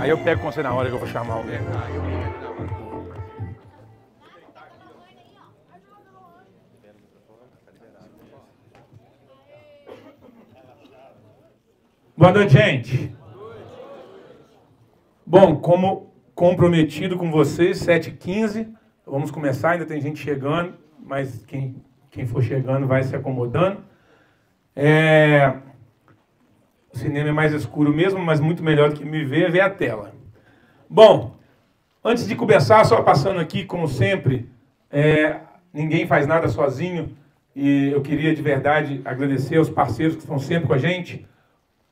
Aí eu pego com você na hora que eu vou chamar alguém. Boa noite, gente. Bom, como comprometido com vocês, 7h15, vamos começar, ainda tem gente chegando, mas quem for chegando vai se acomodando. O cinema é mais escuro mesmo, mas muito melhor do que me ver é ver a tela. Bom, antes de começar, só passando aqui, como sempre, ninguém faz nada sozinho, e eu queria de verdade agradecer aos parceiros que estão sempre com a gente,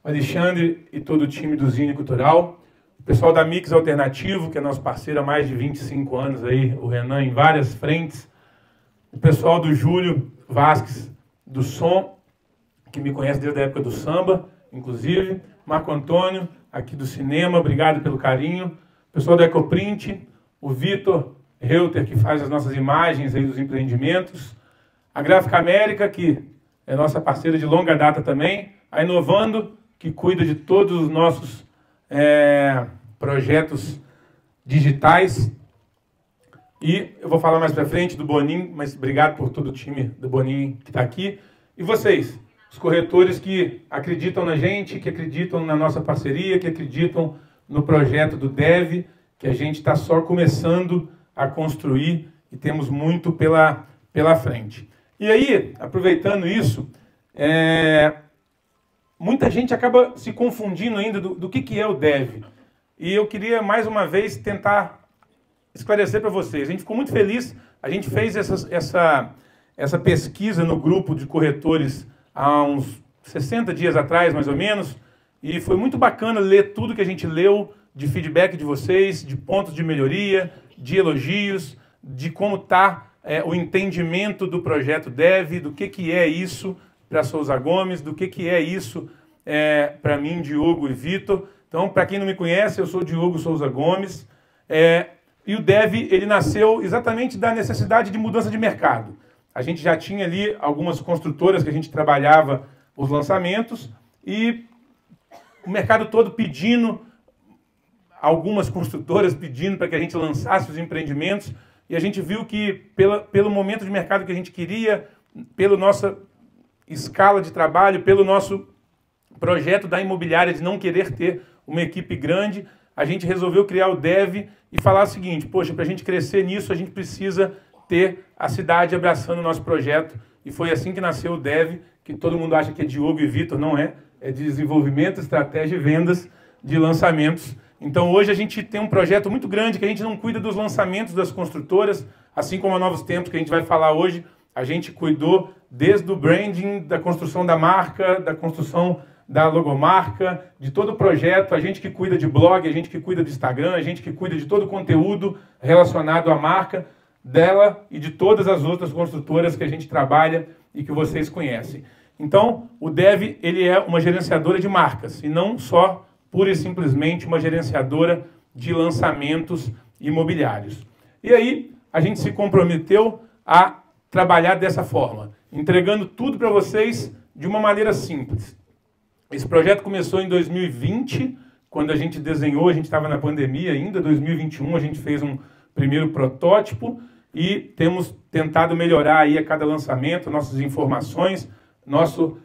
o Alexandre e todo o time do Zine Cultural, o pessoal da Mix Alternativo, que é nosso parceiro há mais de 25 anos, aí, o Renan em várias frentes, o pessoal do Júlio Vasques do Som, que me conhece desde a época do samba, inclusive, Marco Antônio, aqui do cinema, obrigado pelo carinho, o pessoal do Ecoprint, o Vitor Reuter, que faz as nossas imagens aí dos empreendimentos, a Gráfica América, que é nossa parceira de longa data também, a Inovando, que cuida de todos os nossos projetos digitais. E eu vou falar mais para frente do Boninho, mas obrigado por todo o time do Boninho que está aqui. E vocês, os corretores que acreditam na gente, que acreditam na nossa parceria, que acreditam no projeto do Dev, que a gente está só começando a construir e temos muito pela frente. E aí, aproveitando isso, muita gente acaba se confundindo ainda do que é o Dev. E eu queria, mais uma vez, tentar esclarecer para vocês. A gente ficou muito feliz, a gente fez essa pesquisa no grupo de corretores há uns 60 dias atrás, mais ou menos, e foi muito bacana ler tudo que a gente leu de feedback de vocês, de pontos de melhoria, de elogios, de como está o entendimento do projeto Dev, do que é isso para Souza Gomes, do que é isso para mim, Diogo e Vitor. Então, para quem não me conhece, eu sou Diogo Souza Gomes, e o Dev ele nasceu exatamente da necessidade de mudança de mercado. A gente já tinha ali algumas construtoras que a gente trabalhava os lançamentos e o mercado todo pedindo, algumas construtoras pedindo para que a gente lançasse os empreendimentos, e a gente viu que pelo momento de mercado que a gente queria, pela nossa escala de trabalho, pelo nosso projeto da imobiliária de não querer ter uma equipe grande, a gente resolveu criar o Dev e falar o seguinte: poxa, para a gente crescer nisso, a gente precisa ter a cidade abraçando o nosso projeto. E foi assim que nasceu o Dev, que todo mundo acha que é Diogo e Vitor, não é. É de desenvolvimento, estratégia e vendas de lançamentos. Então hoje a gente tem um projeto muito grande que a gente não cuida dos lançamentos das construtoras, assim como a Novos Tempos, que a gente vai falar hoje, a gente cuidou desde o branding, da construção da marca, da construção da logomarca, de todo o projeto, a gente que cuida de blog, a gente que cuida do Instagram, a gente que cuida de todo o conteúdo relacionado à marca dela e de todas as outras construtoras que a gente trabalha e que vocês conhecem. Então, o Dev ele é uma gerenciadora de marcas e não só pura e simplesmente uma gerenciadora de lançamentos imobiliários. E aí, a gente se comprometeu a trabalhar dessa forma, entregando tudo para vocês de uma maneira simples. Esse projeto começou em 2020, quando a gente desenhou, a gente estava na pandemia ainda, 2021 a gente fez um primeiro protótipo e temos tentado melhorar aí a cada lançamento, nossas informações, nosso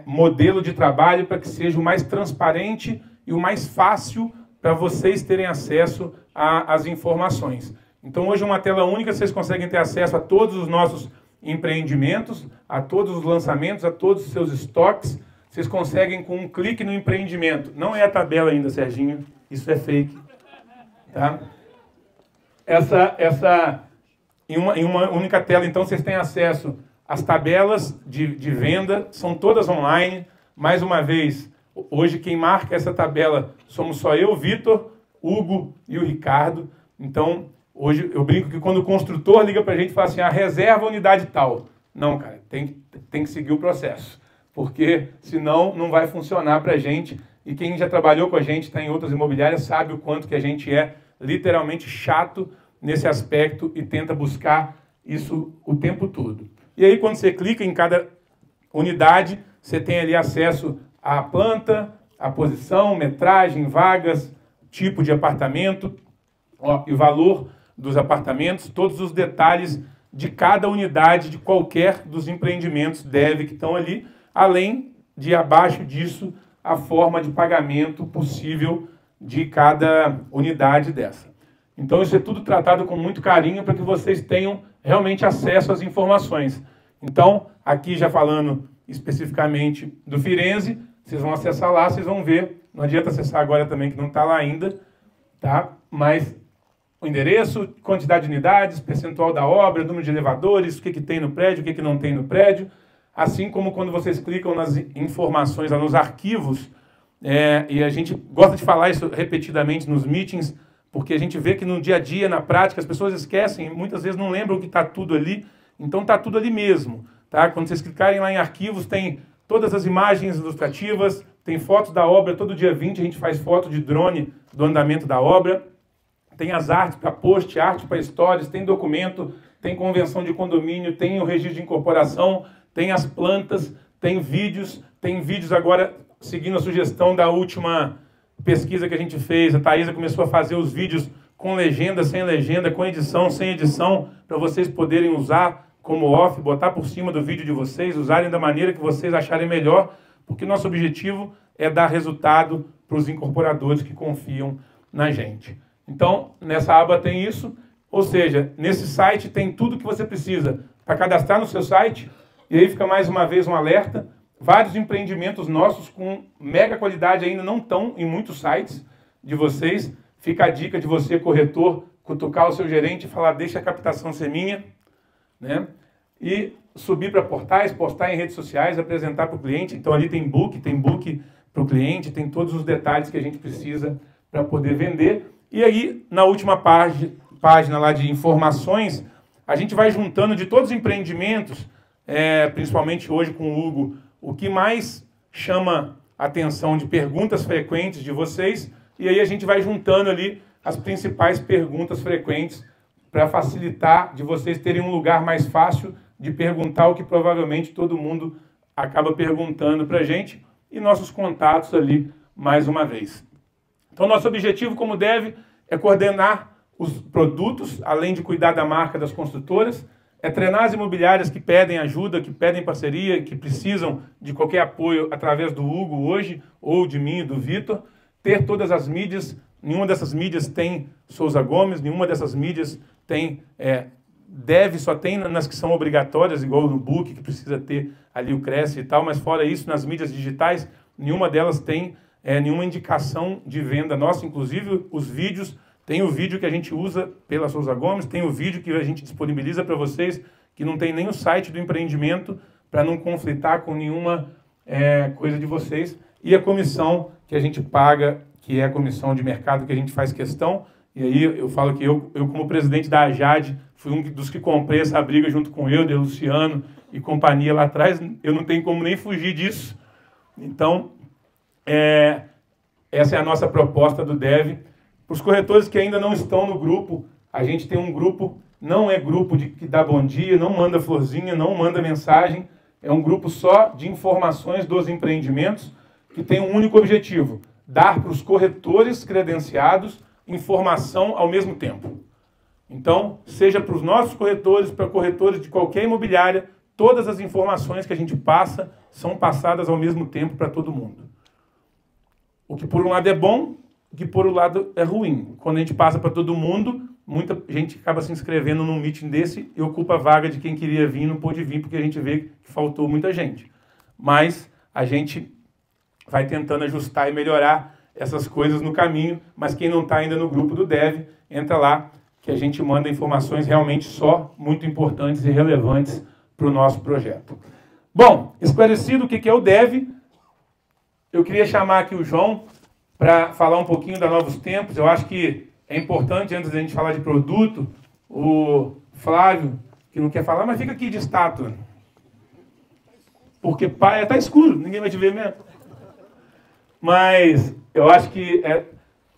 modelo de trabalho para que seja o mais transparente e o mais fácil para vocês terem acesso às informações. Então hoje é uma tela única, vocês conseguem ter acesso a todos os nossos empreendimentos, a todos os lançamentos, a todos os seus estoques. Vocês conseguem com um clique no empreendimento. Não é a tabela ainda, Serginho, isso é fake. Tá? Em uma única tela, então, vocês têm acesso às tabelas de venda, são todas online. Mais uma vez, hoje quem marca essa tabela somos só eu, Vitor, Hugo e o Ricardo. Então, hoje eu brinco que quando o construtor liga para a gente e fala assim, reserva a unidade tal. Não, cara, tem que seguir o processo, porque senão não vai funcionar para a gente. E quem já trabalhou com a gente, está em outras imobiliárias, sabe o quanto que a gente é literalmente chato nesse aspecto e tenta buscar isso o tempo todo. E aí, quando você clica em cada unidade, você tem ali acesso à planta, à posição, metragem, vagas, tipo de apartamento, ó, e o valor dos apartamentos, todos os detalhes de cada unidade de qualquer dos empreendimentos DEV que estão ali, além de, abaixo disso, a forma de pagamento possível de cada unidade dessa. Então, isso é tudo tratado com muito carinho para que vocês tenham realmente acesso às informações. Então, aqui já falando especificamente do Firenze, vocês vão acessar lá, vocês vão ver. Não adianta acessar agora também, que não está lá ainda, tá? Mas o endereço, quantidade de unidades, percentual da obra, número de elevadores, o que tem no prédio, o que não tem no prédio. Assim como quando vocês clicam nas informações, lá nos arquivos, e a gente gosta de falar isso repetidamente nos meetings, porque a gente vê que no dia a dia, na prática, as pessoas esquecem, muitas vezes não lembram que está tudo ali, então está tudo ali mesmo. Tá? Quando vocês clicarem lá em arquivos, tem todas as imagens ilustrativas, tem fotos da obra, todo dia 20 a gente faz foto de drone do andamento da obra, tem as artes para post, arte para stories, tem documento, tem convenção de condomínio, tem o registro de incorporação, tem as plantas, tem vídeos agora, seguindo a sugestão da última pesquisa que a gente fez, a Thaisa começou a fazer os vídeos com legenda, sem legenda, com edição, sem edição, para vocês poderem usar como off, botar por cima do vídeo de vocês, usarem da maneira que vocês acharem melhor, porque nosso objetivo é dar resultado para os incorporadores que confiam na gente. Então, nessa aba tem isso, ou seja, nesse site tem tudo que você precisa para cadastrar no seu site, e aí fica mais uma vez um alerta, vários empreendimentos nossos com mega qualidade ainda não estão em muitos sites de vocês. Fica a dica de você, corretor, cutucar o seu gerente e falar, deixa a captação ser minha, né? E subir para portais, postar em redes sociais, apresentar para o cliente. Então ali tem book para o cliente, tem todos os detalhes que a gente precisa para poder vender. E aí, na última página lá de informações, a gente vai juntando de todos os empreendimentos, principalmente hoje com o Hugo, o que mais chama a atenção de perguntas frequentes de vocês, e aí a gente vai juntando ali as principais perguntas frequentes para facilitar de vocês terem um lugar mais fácil de perguntar o que provavelmente todo mundo acaba perguntando para a gente, e nossos contatos ali mais uma vez. Então, nosso objetivo como DEV é coordenar os produtos, além de cuidar da marca das construtoras, é treinar as imobiliárias que pedem ajuda, que pedem parceria, que precisam de qualquer apoio através do Hugo hoje, ou de mim e do Vitor, ter todas as mídias. Nenhuma dessas mídias tem Souza Gomes, nenhuma dessas mídias tem DEV, só tem nas que são obrigatórias, igual no book, que precisa ter ali o Cresce e tal, mas fora isso, nas mídias digitais, nenhuma delas tem nenhuma indicação de venda nossa, inclusive os vídeos. Tem o vídeo que a gente usa pela Souza Gomes, tem o vídeo que a gente disponibiliza para vocês, que não tem nem o site do empreendimento, para não conflitar com nenhuma coisa de vocês. E a comissão que a gente paga, que é a comissão de mercado que a gente faz questão. E aí eu falo que eu como presidente da AJAD, fui um dos que comprei essa briga junto com eu, de Luciano e companhia lá atrás. Eu não tenho como nem fugir disso. Então, essa é a nossa proposta do DEV. Para os corretores que ainda não estão no grupo, a gente tem um grupo, não é grupo que dá bom dia, não manda florzinha, não manda mensagem, é um grupo só de informações dos empreendimentos, que tem um único objetivo, dar para os corretores credenciados informação ao mesmo tempo. Então, seja para os nossos corretores, para corretores de qualquer imobiliária, todas as informações que a gente passa são passadas ao mesmo tempo para todo mundo. O que por um lado é bom, o que por um lado é ruim. Quando a gente passa para todo mundo, muita gente acaba se inscrevendo num meeting desse e ocupa a vaga de quem queria vir e não pôde vir, porque a gente vê que faltou muita gente. Mas a gente vai tentando ajustar e melhorar essas coisas no caminho, mas quem não está ainda no grupo do DEV, entra lá, que a gente manda informações realmente só muito importantes e relevantes para o nosso projeto. Bom, esclarecido o que é o DEV, eu queria chamar aqui o João para falar um pouquinho da Novos Tempos. Eu acho que é importante, antes da gente falar de produto, o Flávio, que não quer falar, mas fica aqui de estátua. Porque pai está escuro, ninguém vai te ver mesmo. Mas eu acho que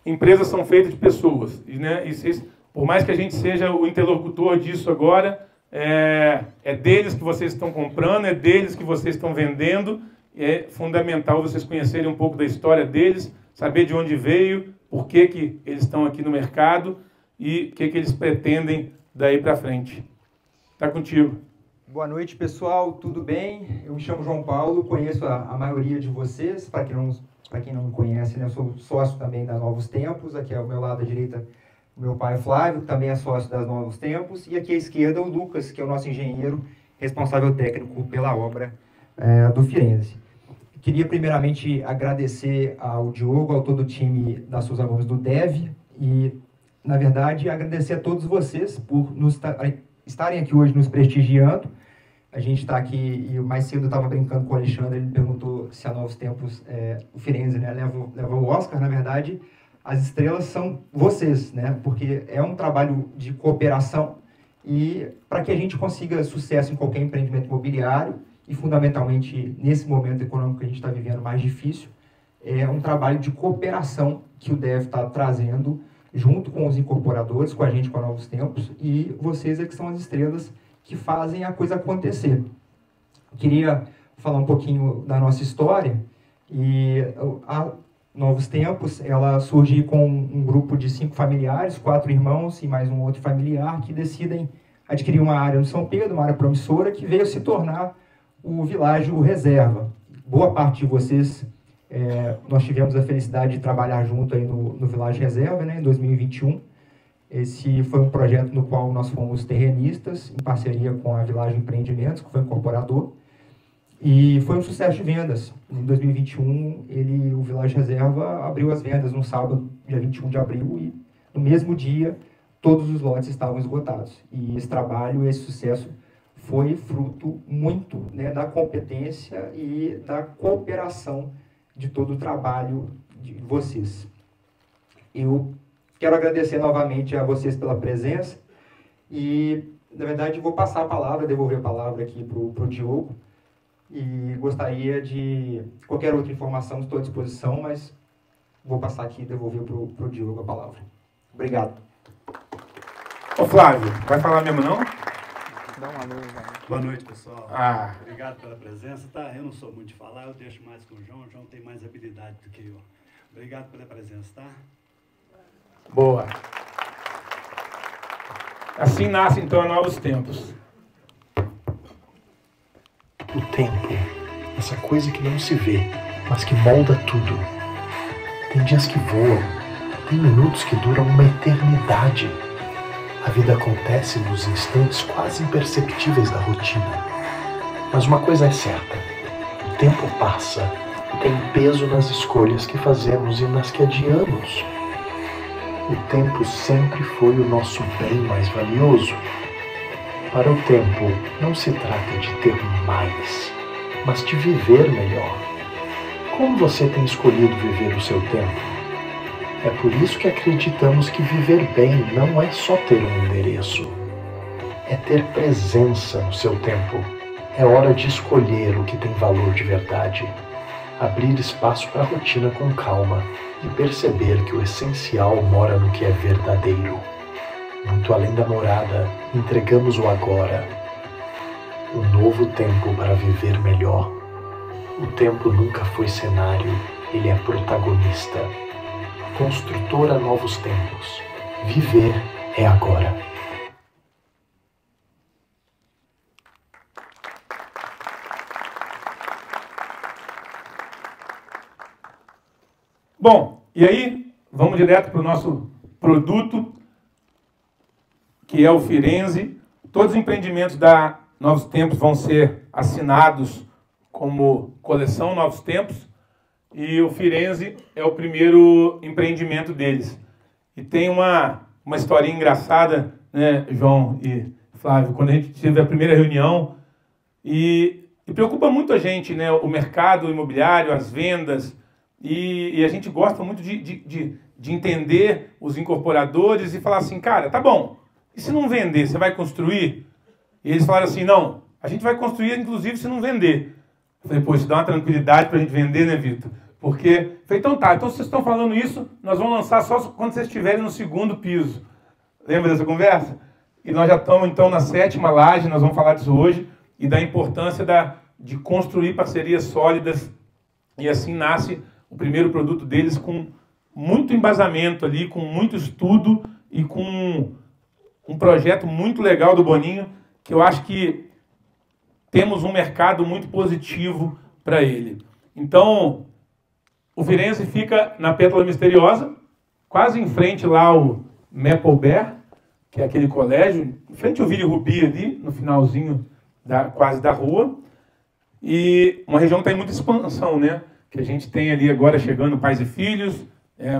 empresas são feitas de pessoas. E vocês, por mais que a gente seja o interlocutor disso agora, é deles que vocês estão comprando, é deles que vocês estão vendendo. É fundamental vocês conhecerem um pouco da história deles, saber de onde veio, por que eles estão aqui no mercado e o que eles pretendem daí para frente. Está contigo. Boa noite, pessoal. Tudo bem? Eu me chamo João Paulo, conheço a maioria de vocês. Para quem não me conhece, né, eu sou sócio também da Novos Tempos. Aqui ao meu lado à direita, o meu pai Flávio, que também é sócio das Novos Tempos. E aqui à esquerda, o Lucas, que é o nosso engenheiro, responsável técnico pela obra do Firenze. Queria primeiramente agradecer ao Diogo, ao todo o time da Souza Gomes do DEV e, na verdade, agradecer a todos vocês por estarem aqui hoje nos prestigiando. A gente está aqui, e mais cedo eu estava brincando com o Alexandre, ele me perguntou se a Novos Tempos, o Firenze, né, leva o Oscar. Na verdade, as estrelas são vocês, né, porque é um trabalho de cooperação e para que a gente consiga sucesso em qualquer empreendimento imobiliário, e fundamentalmente nesse momento econômico que a gente está vivendo mais difícil, é um trabalho de cooperação que o DEV está trazendo junto com os incorporadores, com a gente, com a Novos Tempos, e vocês é que são as estrelas que fazem a coisa acontecer. Eu queria falar um pouquinho da nossa história, e a Novos Tempos, ela surge com um grupo de 5 familiares, 4 irmãos e mais um outro familiar, que decidem adquirir uma área no São Pedro, uma área promissora, que veio se tornar o Világio Reserva. Boa parte de vocês, nós tivemos a felicidade de trabalhar junto aí no Világio Reserva, né, em 2021. Esse foi um projeto no qual nós fomos terrenistas, em parceria com a Világio Empreendimentos, que foi incorporador, e foi um sucesso de vendas. Em 2021, o Világio Reserva abriu as vendas no sábado, dia 21 de abril, e no mesmo dia, todos os lotes estavam esgotados. E esse trabalho, esse sucesso, foi fruto muito, né, da competência e da cooperação de todo o trabalho de vocês. Eu quero agradecer novamente a vocês pela presença e, na verdade, vou passar a palavra, devolver a palavra aqui para o Diogo, e gostaria de qualquer outra informação, estou à disposição, mas vou passar aqui e devolver para o Diogo a palavra. Obrigado. Ô Flávio, vai falar mesmo não? Boa noite, pessoal. Obrigado pela presença. Tá? Eu não sou muito de falar, eu deixo mais com o João. O João tem mais habilidade do que eu. Obrigado pela presença, tá? Boa. Assim nasce, então, a Novos Tempos. O tempo, essa coisa que não se vê, mas que molda tudo. Tem dias que voam, tem minutos que duram uma eternidade. A vida acontece nos instantes quase imperceptíveis da rotina. Mas uma coisa é certa, o tempo passa e tem peso nas escolhas que fazemos e nas que adiamos. O tempo sempre foi o nosso bem mais valioso. Para o tempo, não se trata de ter mais, mas de viver melhor. Como você tem escolhido viver o seu tempo? É por isso que acreditamos que viver bem não é só ter um endereço. É ter presença no seu tempo. É hora de escolher o que tem valor de verdade. Abrir espaço para a rotina com calma e perceber que o essencial mora no que é verdadeiro. Muito além da morada, entregamos o agora. Um novo tempo para viver melhor. O tempo nunca foi cenário, ele é protagonista. Construtora Novos Tempos. Viver é agora. Bom, e aí vamos direto para o nosso produto, que é o Firenze. Todos os empreendimentos da Novos Tempos vão ser assinados como coleção Novos Tempos. E o Firenze é o primeiro empreendimento deles. E tem uma historinha engraçada, né, João e Flávio, quando a gente teve a primeira reunião, e preocupa muito a gente, né, o mercado imobiliário, as vendas, e a gente gosta muito de entender os incorporadores e falar assim, cara, tá bom, e se não vender, você vai construir? E eles falaram assim, não, a gente vai construir, inclusive, se não vender. Eu falei, pô, isso dá uma tranquilidade para a gente vender, né, Vitor? Porque, falei, então tá, então vocês estão falando isso, nós vamos lançar só quando vocês estiverem no 2º piso. Lembra dessa conversa? E nós já estamos, então, na 7ª laje, nós vamos falar disso hoje, e da importância de construir parcerias sólidas, e assim nasce o primeiro produto deles com muito embasamento ali, com muito estudo e com um projeto muito legal do Boninho, que eu acho que temos um mercado muito positivo para ele. Então, o Firenze fica na Pétala Misteriosa, quase em frente lá ao Maple Bear, que é aquele colégio, em frente ao Vili Rubi ali, no finalzinho quase da rua. E uma região que está em muita expansão, né? Que a gente tem ali agora chegando pais e filhos.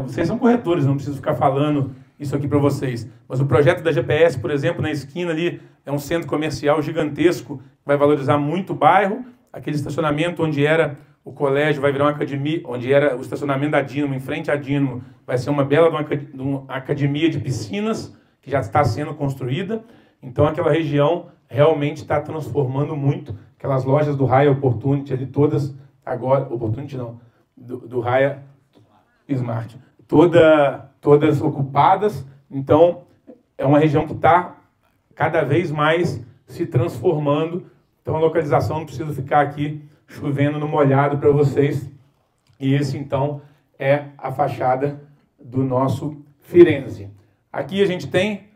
Vocês são corretores, não preciso ficar falando isso aqui para vocês. Mas o projeto da GPS, por exemplo, na esquina ali, é um centro comercial gigantesco, que vai valorizar muito o bairro. Aquele estacionamento onde era o colégio vai virar uma academia, onde era o estacionamento da Dínamo, em frente à Dínamo, vai ser uma bela de uma academia de piscinas, que já está sendo construída. Então aquela região realmente está transformando muito. Aquelas lojas do Raya Opportunity ali, todas agora, Opportunity não, do Raya Smart, todas ocupadas. Então é uma região que está cada vez mais se transformando. Então a localização não precisa ficar aqui chovendo no molhado para vocês. E esse então é a fachada do nosso Firenze. Aqui a gente tem,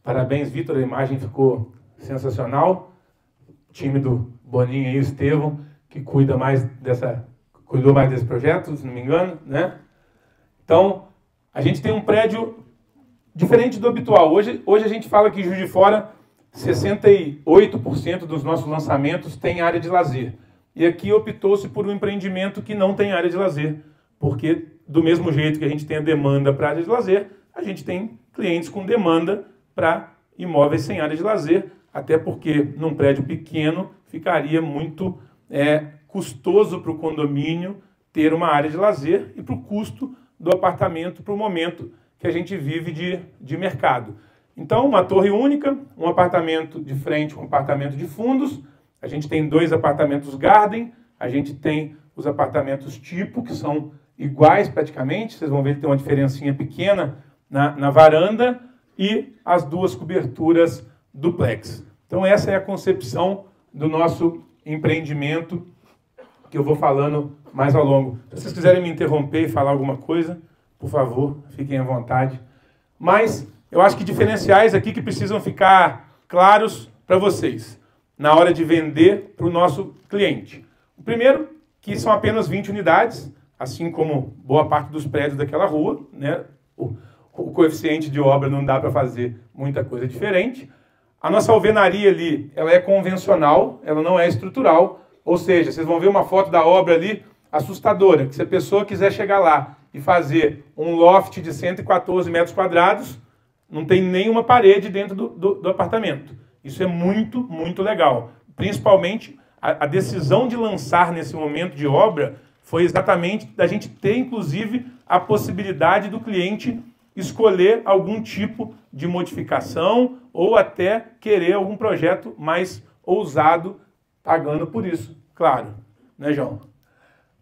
parabéns Vitor, a imagem ficou sensacional. O time do Boninho e o Estevão, que cuidou mais desse projeto, se não me engano, né? Então, a gente tem um prédio diferente do habitual. Hoje a gente fala que em Juiz de Fora, 68% dos nossos lançamentos tem área de lazer. E aqui optou-se por um empreendimento que não tem área de lazer, porque do mesmo jeito que a gente tem a demanda para área de lazer, a gente tem clientes com demanda para imóveis sem área de lazer, até porque num prédio pequeno ficaria muito custoso para o condomínio ter uma área de lazer e para o custo do apartamento para o momento que a gente vive de mercado. Então, uma torre única, um apartamento de frente, um apartamento de fundos. A gente tem 2 apartamentos Garden, a gente tem os apartamentos tipo, que são iguais praticamente. Vocês vão ver que tem uma diferencinha pequena na varanda e as 2 coberturas duplex. Então, essa é a concepção do nosso empreendimento, que eu vou falando mais ao longo. Se vocês quiserem me interromper e falar alguma coisa, por favor, fiquem à vontade. Mas eu acho que diferenciais aqui que precisam ficar claros para vocês na hora de vender para o nosso cliente. O primeiro, que são apenas 20 unidades, assim como boa parte dos prédios daquela rua, né? O coeficiente de obra não dá para fazer muita coisa diferente. A nossa alvenaria ali, ela é convencional, ela não é estrutural, ou seja, vocês vão ver uma foto da obra ali assustadora, que se a pessoa quiser chegar lá e fazer um loft de 114 metros quadrados, não tem nenhuma parede dentro do apartamento. Isso é muito, muito legal. Principalmente, a decisão de lançar nesse momento de obra foi exatamente da gente ter, inclusive, a possibilidade do cliente escolher algum tipo de modificação ou até querer algum projeto mais ousado, pagando por isso, claro. Né, João?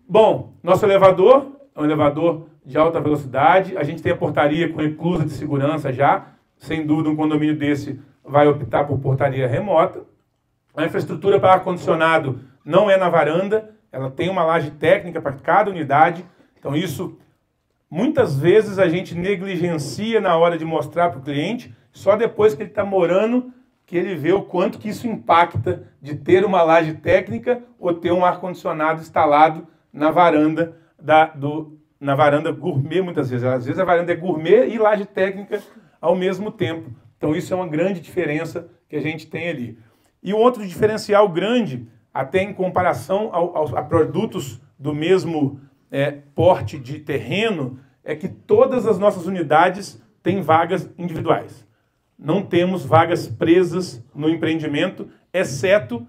Bom, nosso elevador é um elevador de alta velocidade. A gente tem a portaria com eclusa de segurança já. Sem dúvida, um condomínio desse vai optar por portaria remota. A infraestrutura para ar-condicionado não é na varanda. Ela tem uma laje técnica para cada unidade. Então, isso, muitas vezes, a gente negligencia na hora de mostrar para o cliente. Só depois que ele está morando, que ele vê o quanto que isso impacta de ter uma laje técnica ou ter um ar-condicionado instalado na varanda na varanda gourmet, muitas vezes. Às vezes a varanda é gourmet e laje técnica ao mesmo tempo. Então isso é uma grande diferença que a gente tem ali. E um outro diferencial grande, até em comparação a produtos do mesmo porte de terreno, é que todas as nossas unidades têm vagas individuais. Não temos vagas presas no empreendimento, exceto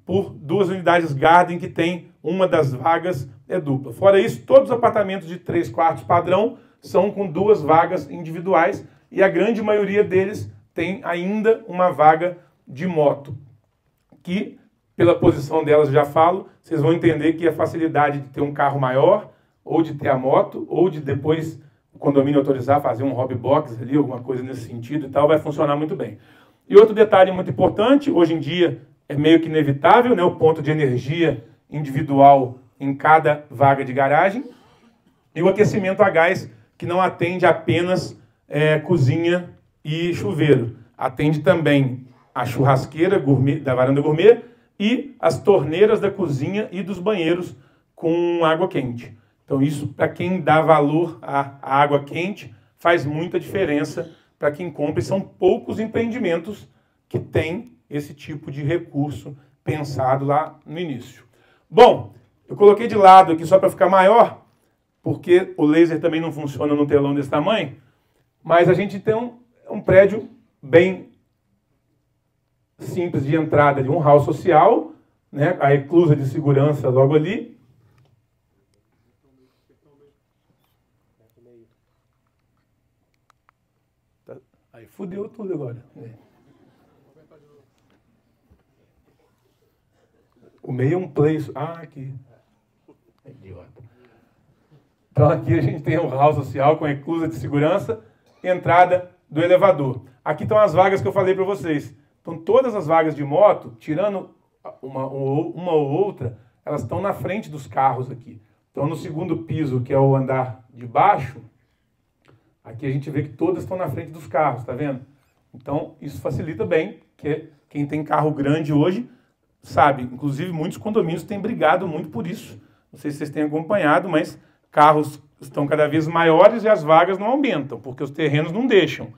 por 2 unidades Garden que tem uma das vagas dupla. Fora isso, todos os apartamentos de 3 quartos padrão são com 2 vagas individuais e a grande maioria deles tem ainda uma vaga de moto, que, pela posição delas, já falo, vocês vão entender que a facilidade de ter um carro maior, ou de ter a moto, ou de depois o condomínio autorizar fazer um hobby box ali, alguma coisa nesse sentido e tal, vai funcionar muito bem. E outro detalhe muito importante, hoje em dia é meio que inevitável, né, o ponto de energia individual em cada vaga de garagem, e o aquecimento a gás, que não atende apenas cozinha e chuveiro. Atende também a churrasqueira gourmet, da varanda gourmet e as torneiras da cozinha e dos banheiros com água quente. Então isso, para quem dá valor à água quente, faz muita diferença para quem compra. E são poucos empreendimentos que têm esse tipo de recurso pensado lá no início. Bom, eu coloquei de lado aqui só para ficar maior, porque o laser também não funciona num telão desse tamanho, mas a gente tem um prédio bem simples de entrada, de um hall social, né, a eclusa de segurança logo ali. Aí fudeu tudo agora. O meio é um place. Ah, aqui. Idiota. Então aqui a gente tem um hall social com a eclusa de segurança, entrada do elevador. Aqui estão as vagas que eu falei para vocês. Então todas as vagas de moto, tirando uma ou outra, elas estão na frente dos carros aqui. Então no segundo piso, que é o andar de baixo, aqui a gente vê que todas estão na frente dos carros, tá vendo? Então isso facilita bem, que quem tem carro grande hoje sabe. Inclusive muitos condomínios têm brigado muito por isso. Não sei se vocês têm acompanhado, mas carros estão cada vez maiores e as vagas não aumentam, porque os terrenos não deixam.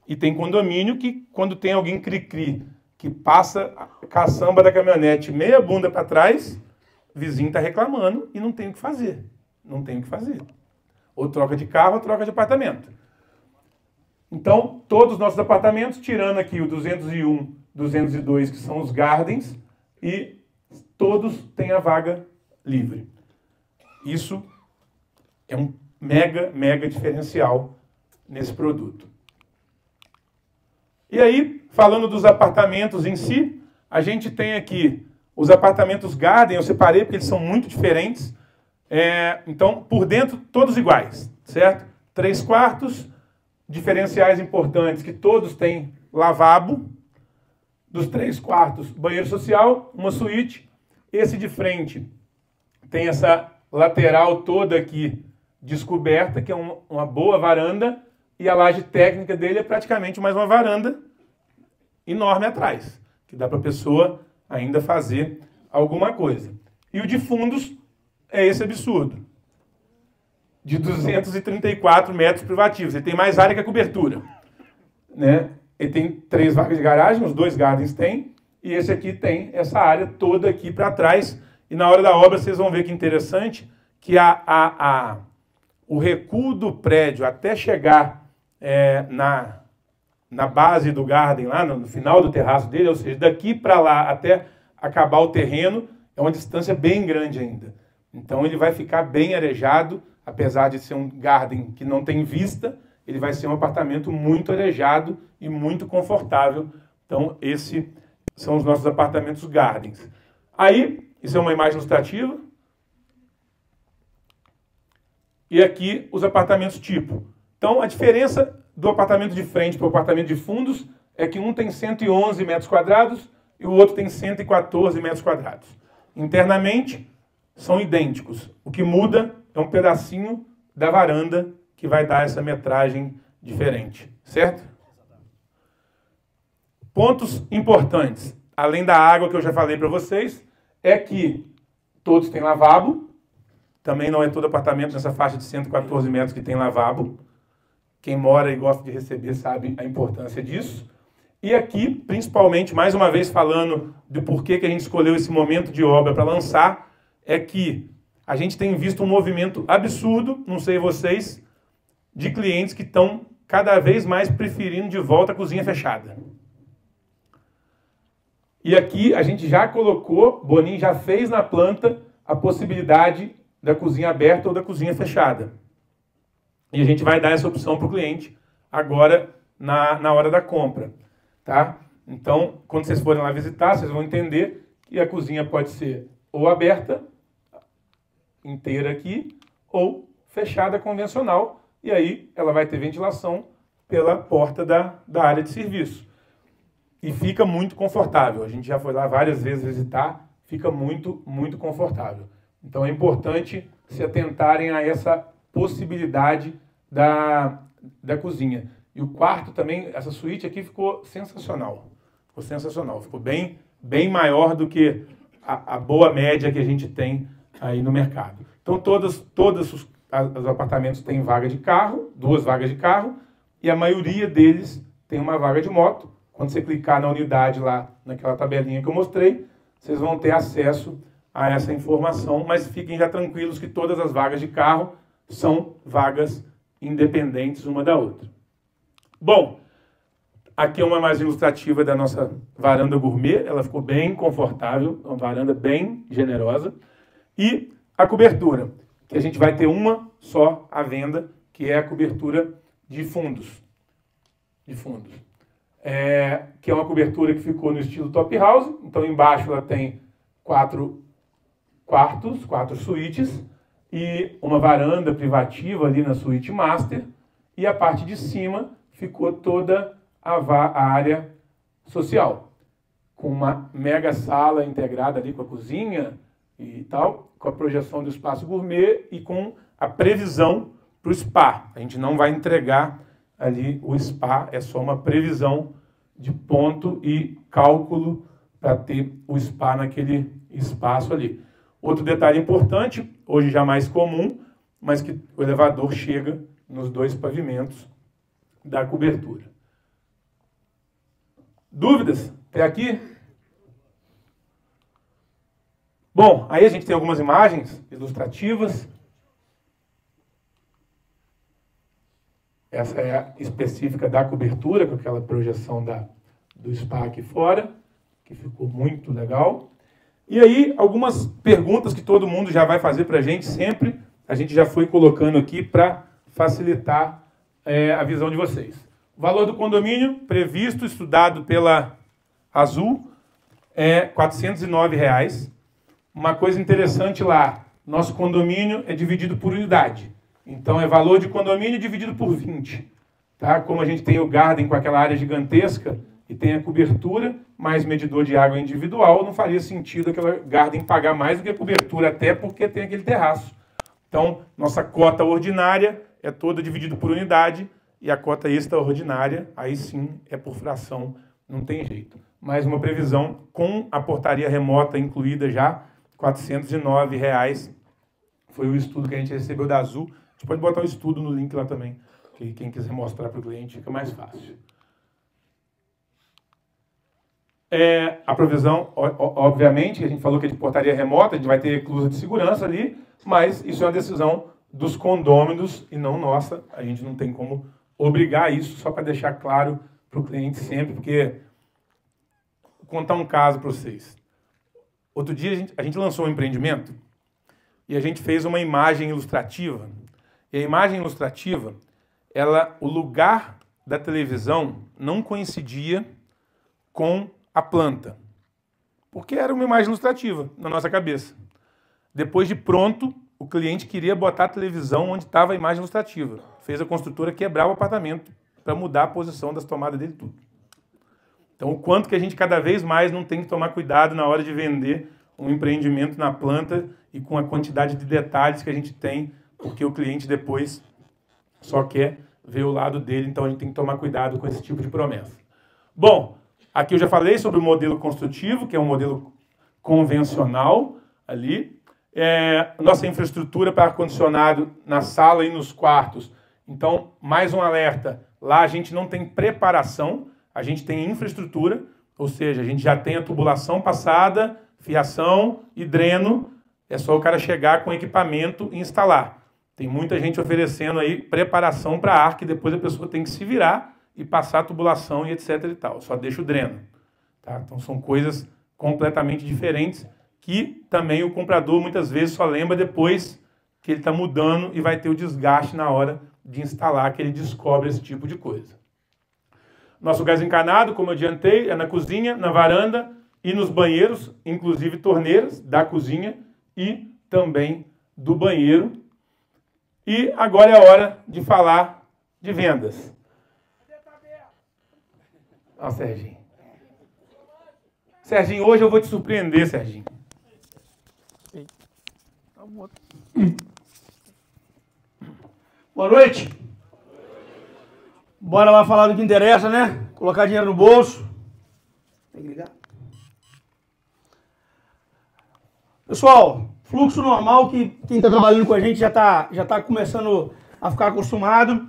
E tem condomínio que, quando tem alguém cri-cri, que passa a caçamba da caminhonete meia bunda para trás, o vizinho está reclamando e não tem o que fazer. Não tem o que fazer. Ou troca de carro ou troca de apartamento. Então, todos os nossos apartamentos, tirando aqui o 201, 202, que são os gardens, e todos têm a vaga livre. Isso é um mega diferencial nesse produto. E aí, falando dos apartamentos em si, a gente tem aqui os apartamentos Garden, eu separei porque eles são muito diferentes. Então, por dentro, todos iguais, certo? 3 quartos, diferenciais importantes que todos têm lavabo. Dos 3 quartos, banheiro social, uma suíte. Esse de frente tem essa lateral toda aqui descoberta, que é uma boa varanda, e a laje técnica dele é praticamente mais uma varanda enorme atrás, que dá para a pessoa ainda fazer alguma coisa. E o de fundos é esse absurdo, de 234 metros privativos. Ele tem mais área que a cobertura, né? Ele tem 3 vagas de garagem, os 2 gardens têm, e esse aqui tem essa área toda aqui para trás. E na hora da obra vocês vão ver que interessante, que o recuo do prédio até chegar na base do garden, lá no final do terraço dele, ou seja, daqui para lá até acabar o terreno, é uma distância bem grande ainda. Então ele vai ficar bem arejado, apesar de ser um garden que não tem vista, ele vai ser um apartamento muito arejado e muito confortável. Então esses são os nossos apartamentos gardens. Aí, isso é uma imagem ilustrativa. E aqui os apartamentos tipo. Então a diferença do apartamento de frente para o apartamento de fundos é que um tem 111 metros quadrados e o outro tem 114 metros quadrados. Internamente são idênticos. O que muda é um pedacinho da varanda que vai dar essa metragem diferente, certo? Pontos importantes, além da água que eu já falei para vocês, é que todos têm lavabo. Também não é todo apartamento nessa faixa de 114 metros que tem lavabo. Quem mora e gosta de receber sabe a importância disso. E aqui, principalmente, mais uma vez falando do porquê que a gente escolheu esse momento de obra para lançar, é que a gente tem visto um movimento absurdo, não sei vocês, de clientes que estão cada vez mais preferindo de volta a cozinha fechada. E aqui a gente já colocou, Boninho já fez na planta a possibilidade da cozinha aberta ou da cozinha fechada. E a gente vai dar essa opção para o cliente agora na hora da compra. Tá? Então, quando vocês forem lá visitar, vocês vão entender que a cozinha pode ser ou aberta, inteira aqui, ou fechada convencional, e aí ela vai ter ventilação pela porta da área de serviço. E fica muito confortável. A gente já foi lá várias vezes visitar, fica muito, muito confortável. Então é importante se atentarem a essa possibilidade da cozinha. E o quarto também, essa suíte aqui ficou sensacional. Ficou sensacional. Ficou bem maior do que a boa média que a gente tem aí no mercado. Então, todos os apartamentos têm vaga de carro, 2 vagas de carro, e a maioria deles tem uma vaga de moto. Quando você clicar na unidade lá, naquela tabelinha que eu mostrei, vocês vão ter acesso a essa informação, mas fiquem já tranquilos que todas as vagas de carro são vagas independentes uma da outra. Bom, aqui é uma mais ilustrativa da nossa varanda gourmet, ela ficou bem confortável, uma varanda bem generosa. E a cobertura, que a gente vai ter uma só à venda, que é a cobertura de fundos. Que é uma cobertura que ficou no estilo Top House. Então, embaixo ela tem 4 quartos, 4 suítes, e uma varanda privativa ali na suíte master. E a parte de cima ficou toda a área social, com uma mega sala integrada ali com a cozinha e tal, com a projeção do espaço gourmet e com a previsão para o spa. A gente não vai entregar ali o spa, é só uma previsão de ponto e cálculo para ter o spa naquele espaço ali. Outro detalhe importante, hoje já mais comum, mas que o elevador chega nos 2 pavimentos da cobertura. Dúvidas até aqui? Bom, aí a gente tem algumas imagens ilustrativas. Essa é a específica da cobertura, com aquela projeção do spa aqui fora, que ficou muito legal. E aí, algumas perguntas que todo mundo já vai fazer para a gente sempre, a gente já foi colocando aqui para facilitar a visão de vocês. O valor do condomínio previsto, estudado pela Azul, é R$ 409. Uma coisa interessante lá, nosso condomínio é dividido por unidade. Então, é valor de condomínio dividido por 20. Tá? Como a gente tem o garden com aquela área gigantesca e tem a cobertura, mais medidor de água individual, não faria sentido aquela garden pagar mais do que a cobertura, até porque tem aquele terraço. Então, nossa cota ordinária é toda dividida por unidade e a cota extraordinária, aí sim, é por fração, não tem jeito. Mais uma previsão com a portaria remota incluída já, R$ 409 foi o estudo que a gente recebeu da Azul. A gente pode botar o estudo no link lá também, que quem quiser mostrar para o cliente fica mais fácil. A provisão, obviamente, a gente falou que é de portaria remota, a gente vai ter reclusa de segurança ali, mas isso é uma decisão dos condôminos e não nossa. A gente não tem como obrigar isso, só para deixar claro para o cliente sempre, porque vou contar um caso para vocês. Outro dia a gente lançou um empreendimento e a gente fez uma imagem ilustrativa. E a imagem ilustrativa, o lugar da televisão não coincidia com a planta, porque era uma imagem ilustrativa na nossa cabeça. Depois de pronto, o cliente queria botar a televisão onde estava a imagem ilustrativa. Fez a construtora quebrar o apartamento para mudar a posição das tomadas dele tudo. Então, o quanto que a gente cada vez mais não tem que tomar cuidado na hora de vender um empreendimento na planta e com a quantidade de detalhes que a gente tem, porque o cliente depois só quer ver o lado dele, então a gente tem que tomar cuidado com esse tipo de promessa. Bom, aqui eu já falei sobre o modelo construtivo, que é um modelo convencional ali. Nossa infraestrutura para ar-condicionado na sala e nos quartos. Então, mais um alerta. Lá a gente não tem preparação, a gente tem infraestrutura, ou seja, a gente já tem a tubulação passada, fiação e dreno. É só o cara chegar com equipamento e instalar. Tem muita gente oferecendo aí preparação para ar, que depois a pessoa tem que se virar e passar a tubulação e etc e tal. Só deixa o dreno. Tá? Então são coisas completamente diferentes que também o comprador muitas vezes só lembra depois que ele está mudando e vai ter o desgaste na hora de instalar, que ele descobre esse tipo de coisa. Nosso gás encanado, como eu adiantei, é na cozinha, na varanda e nos banheiros, inclusive torneiras da cozinha e também do banheiro. E agora é a hora de falar de vendas. Ó, Serginho. Serginho, hoje eu vou te surpreender, Serginho. Boa noite. Bora lá falar do que interessa, né? Colocar dinheiro no bolso. Tem que ligar. Pessoal, fluxo normal que quem está trabalhando com a gente já tá começando a ficar acostumado,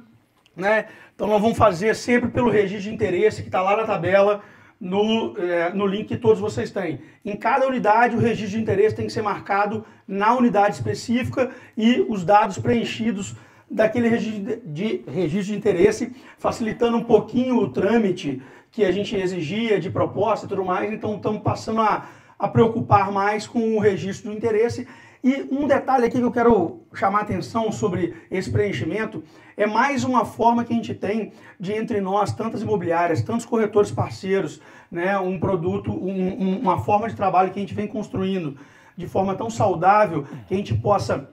né? Então nós vamos fazer sempre pelo registro de interesse que está lá na tabela, no link que todos vocês têm. Em cada unidade o registro de interesse tem que ser marcado na unidade específica e os dados preenchidos daquele registro de interesse, facilitando um pouquinho o trâmite que a gente exigia de proposta e tudo mais. Então estamos passando a preocupar mais com o registro do interesse. E um detalhe aqui que eu quero chamar a atenção sobre esse preenchimento é mais uma forma que a gente tem de, entre nós, tantas imobiliárias, tantos corretores parceiros, né, um produto, uma forma de trabalho que a gente vem construindo de forma tão saudável que a gente possa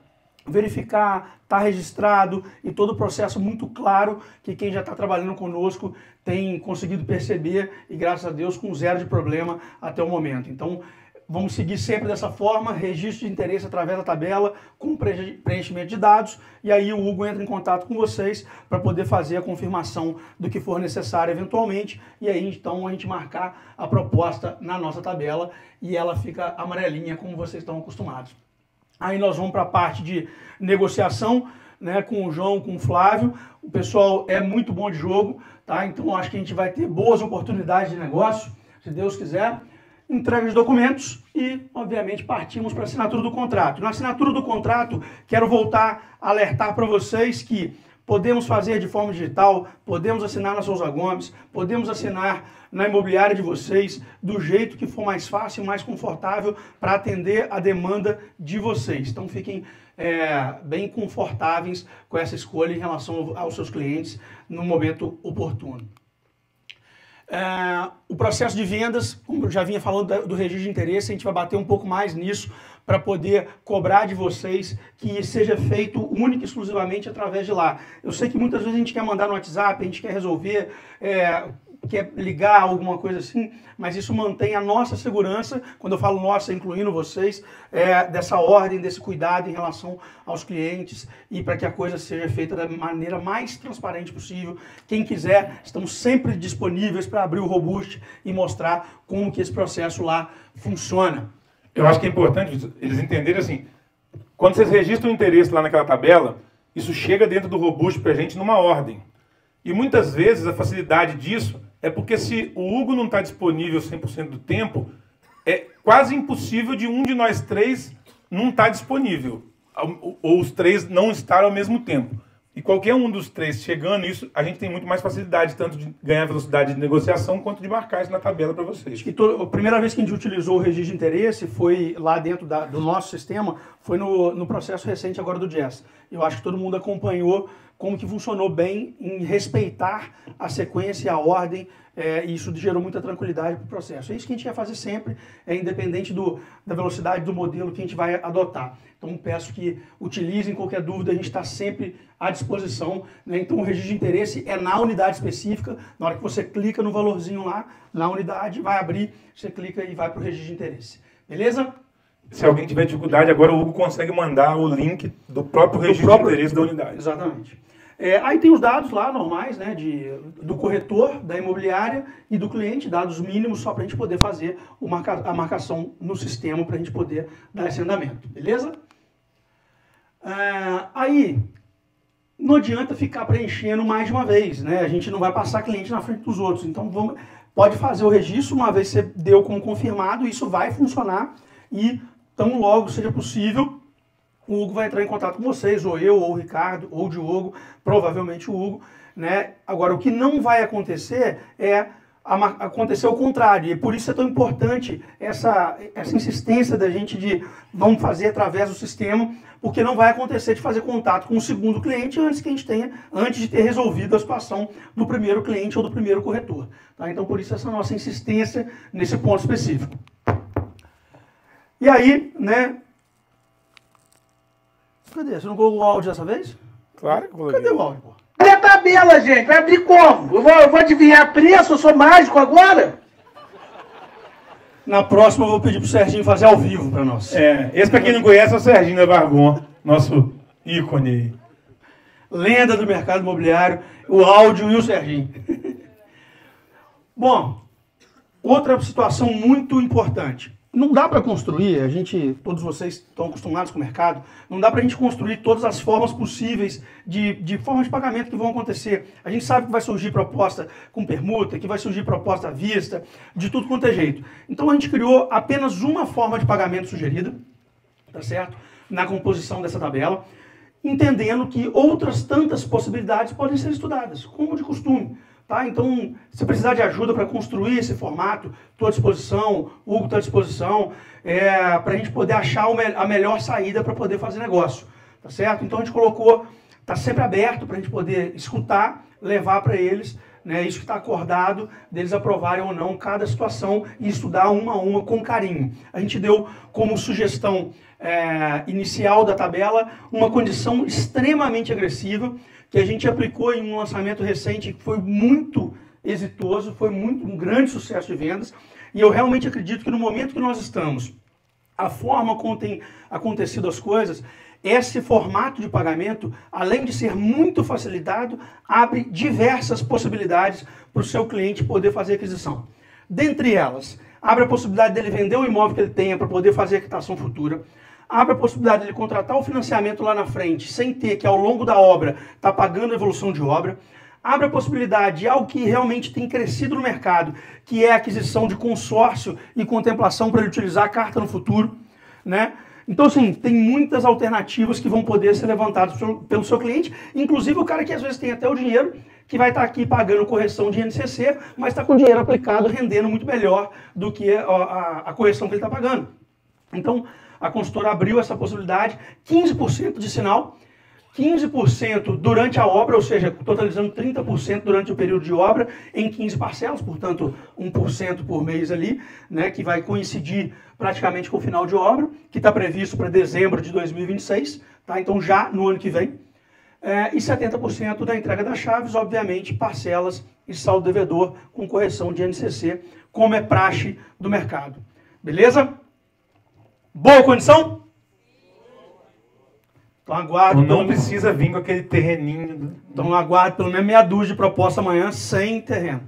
verificar, está registrado e todo o processo muito claro que quem já está trabalhando conosco tem conseguido perceber e, graças a Deus, com zero de problema até o momento. Então, vamos seguir sempre dessa forma, registro de interesse através da tabela, com preenchimento de dados, e aí o Hugo entra em contato com vocês para poder fazer a confirmação do que for necessário eventualmente, e aí então a gente marcar a proposta na nossa tabela e ela fica amarelinha como vocês estão acostumados. Aí nós vamos para a parte de negociação, né, com o João, com o Flávio. O pessoal é muito bom de jogo, tá? Então acho que a gente vai ter boas oportunidades de negócio, se Deus quiser. Entrega de documentos e, obviamente, partimos para a assinatura do contrato. Na assinatura do contrato, quero voltar a alertar para vocês que podemos fazer de forma digital, podemos assinar na Souza Gomes, podemos assinar na imobiliária de vocês, do jeito que for mais fácil e mais confortável para atender a demanda de vocês. Então, fiquem bem confortáveis com essa escolha em relação aos seus clientes no momento oportuno. O processo de vendas, como eu já vinha falando do registro de interesse, a gente vai bater um pouco mais nisso para poder cobrar de vocês que seja feito única e exclusivamente através de lá. Eu sei que muitas vezes a gente quer mandar no WhatsApp, a gente quer resolver, quer ligar, alguma coisa assim, mas isso mantém a nossa segurança, quando eu falo nossa, incluindo vocês, dessa ordem, desse cuidado em relação aos clientes e para que a coisa seja feita da maneira mais transparente possível. Quem quiser, estamos sempre disponíveis para abrir o Robust e mostrar como que esse processo lá funciona. Eu acho que é importante eles entenderem assim, quando vocês registram o interesse lá naquela tabela, isso chega dentro do Robust para a gente numa ordem. E muitas vezes a facilidade disso é porque se o Hugo não está disponível 100% do tempo, é quase impossível de um de nós três não estar disponível, ou os três não estar ao mesmo tempo. E qualquer um dos três chegando, isso a gente tem muito mais facilidade, tanto de ganhar velocidade de negociação, quanto de marcar isso na tabela para vocês. A primeira vez que a gente utilizou o registro de interesse foi lá dentro do nosso sistema, foi no processo recente agora do Jazz. Eu acho que todo mundo acompanhou como que funcionou bem em respeitar a sequência e a ordem, e isso gerou muita tranquilidade para o processo. É isso que a gente quer fazer sempre, independente da velocidade do modelo que a gente vai adotar. Então peço que utilizem qualquer dúvida, a gente está sempre à disposição, né? Então o registro de interesse é na unidade específica, na hora que você clica no valorzinho lá, na unidade, vai abrir, você clica e vai para o registro de interesse. Beleza? Se alguém tiver dificuldade, agora o Hugo consegue mandar o link do próprio registro de interesse da unidade. Exatamente. Aí tem os dados lá normais, né, do corretor, da imobiliária e do cliente, dados mínimos só para a gente poder fazer a marcação no sistema para a gente poder dar esse andamento, beleza? Aí não adianta ficar preenchendo mais de uma vez, né? A gente não vai passar cliente na frente dos outros, então pode fazer o registro uma vez que você deu como confirmado, isso vai funcionar e tão logo seja possível, o Hugo vai entrar em contato com vocês, ou eu, ou o Ricardo, ou o Diogo, provavelmente o Hugo, né? Agora, o que não vai acontecer é acontecer o contrário, e por isso é tão importante essa insistência da gente de vamos fazer através do sistema, porque não vai acontecer de fazer contato com o segundo cliente antes de ter resolvido a situação do primeiro cliente ou do primeiro corretor. Tá? Então, por isso essa nossa insistência nesse ponto específico. E aí, né? Cadê? Você não colocou o áudio dessa vez? Claro que coloquei. Cadê o áudio, pô? Cadê a tabela, gente? Vai abrir como? Eu vou adivinhar preço? Eu sou mágico agora? Na próxima eu vou pedir pro Serginho fazer ao vivo para nós. Esse para quem não conhece é o Serginho da Bargon, nosso ícone. lenda do mercado imobiliário, o áudio e o Serginho. Bom, outra situação muito importante. Não dá para construir, todos vocês estão acostumados com o mercado, não dá para a gente construir todas as formas possíveis de formas de pagamento que vão acontecer. A gente sabe que vai surgir proposta com permuta, que vai surgir proposta à vista, de tudo quanto é jeito. Então a gente criou apenas uma forma de pagamento sugerida, tá certo? Na composição dessa tabela, entendendo que outras tantas possibilidades podem ser estudadas, como de costume. Tá? Então, se precisar de ajuda para construir esse formato, estou à disposição, o Hugo está à disposição, para a gente poder achar a melhor saída para poder fazer negócio. Tá certo? Então a gente colocou, está sempre aberto para a gente poder escutar, levar para eles, né, isso que está acordado, deles aprovarem ou não cada situação e estudar uma a uma com carinho. A gente deu como sugestão inicial da tabela uma condição extremamente agressiva, que a gente aplicou em um lançamento recente que foi muito exitoso, foi um grande sucesso de vendas, e eu realmente acredito que no momento que nós estamos, a forma como tem acontecido as coisas, esse formato de pagamento, além de ser muito facilitado, abre diversas possibilidades para o seu cliente poder fazer aquisição. Dentre elas, abre a possibilidade dele vender o imóvel que ele tenha para poder fazer a quitação futura, abre a possibilidade de ele contratar o financiamento lá na frente, sem ter que, ao longo da obra, estar pagando a evolução de obra. Abre a possibilidade de algo que realmente tem crescido no mercado, que é a aquisição de consórcio e contemplação para ele utilizar a carta no futuro, né? Então, assim, tem muitas alternativas que vão poder ser levantadas pelo seu cliente, inclusive o cara que às vezes tem até o dinheiro, que vai estar aqui pagando correção de INCC, mas está com o dinheiro aplicado, rendendo muito melhor do que a correção que ele está pagando. Então, a consultora abriu essa possibilidade, 15% de sinal, 15% durante a obra, ou seja, totalizando 30% durante o período de obra, em 15 parcelas, portanto, 1% por mês ali, né, que vai coincidir praticamente com o final de obra, que está previsto para dezembro de 2026, tá? Então já no ano que vem. E 70% da entrega das chaves, obviamente, parcelas e saldo devedor com correção de INCC, como é praxe do mercado. Beleza? Boa condição? Então aguardo. Não precisa vir com aquele terreninho. Então aguardo pelo menos meia dúzia de proposta amanhã sem terreno.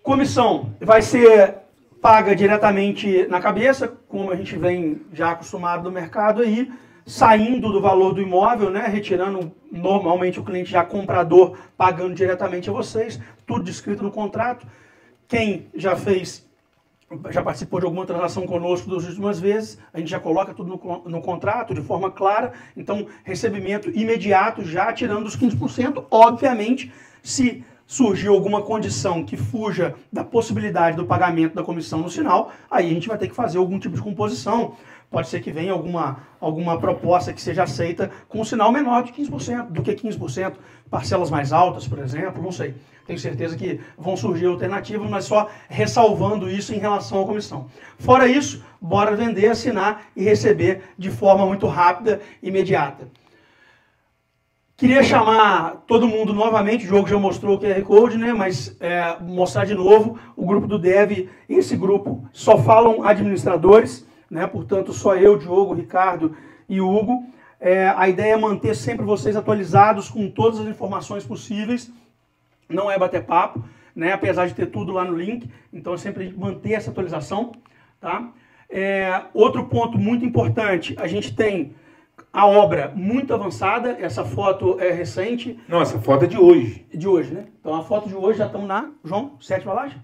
Comissão vai ser paga diretamente na cabeça, como a gente vem já acostumado do mercado aí, saindo do valor do imóvel, né, retirando normalmente o cliente já comprador, pagando diretamente a vocês, tudo descrito no contrato. Quem já participou de alguma transação conosco das últimas vezes, a gente já coloca tudo no contrato de forma clara, então recebimento imediato, já tirando os 15%, obviamente, se surgir alguma condição que fuja da possibilidade do pagamento da comissão no sinal, aí a gente vai ter que fazer algum tipo de composição. Pode ser que venha alguma proposta que seja aceita com um sinal menor de 15%, do que 15%, parcelas mais altas, por exemplo, não sei. Tenho certeza que vão surgir alternativas, mas só ressalvando isso em relação à comissão. Fora isso, bora vender, assinar e receber de forma muito rápida e imediata. Queria chamar todo mundo novamente, o jogo já mostrou o QR Code, né? Mas mostrar de novo o grupo do Dev. Esse grupo só falam administradores, né? Portanto, só eu, Diogo, Ricardo e Hugo. A ideia é manter sempre vocês atualizados com todas as informações possíveis. Não é bater papo, né? Apesar de ter tudo lá no link. Então, é sempre manter essa atualização. Tá? Outro ponto muito importante, a gente tem a obra muito avançada. Essa foto é recente. Não, essa foto é de hoje. De hoje, né? Então, a foto de hoje já estamos na, João, 7ª laje?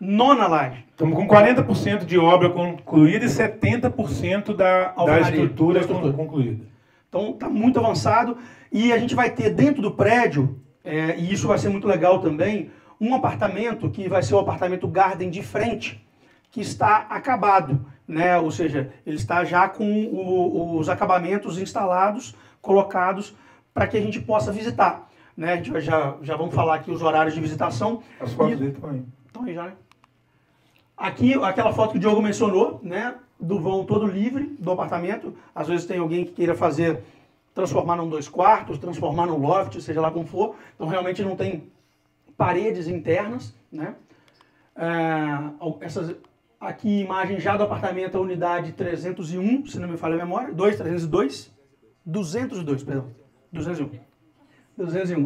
Nona laje. Estamos com 40% de obra concluída e 70% da estrutura concluída. Então, está muito avançado. E a gente vai ter dentro do prédio, e isso vai ser muito legal também, um apartamento que vai ser o apartamento Garden de frente, que está acabado, né? Ou seja, ele está já com os acabamentos instalados, colocados, para que a gente possa visitar, né? A gente já vamos falar aqui os horários de visitação. As fotos dele estão aí. Estão aí já, né? Aqui, aquela foto que o Diogo mencionou, né? Do vão todo livre do apartamento. Às vezes tem alguém que queira transformar num 2 quartos, transformar num loft, seja lá como for. Então, realmente não tem paredes internas, né? aqui imagem já do apartamento, a unidade 301, se não me falha a memória, 202, perdão, 201.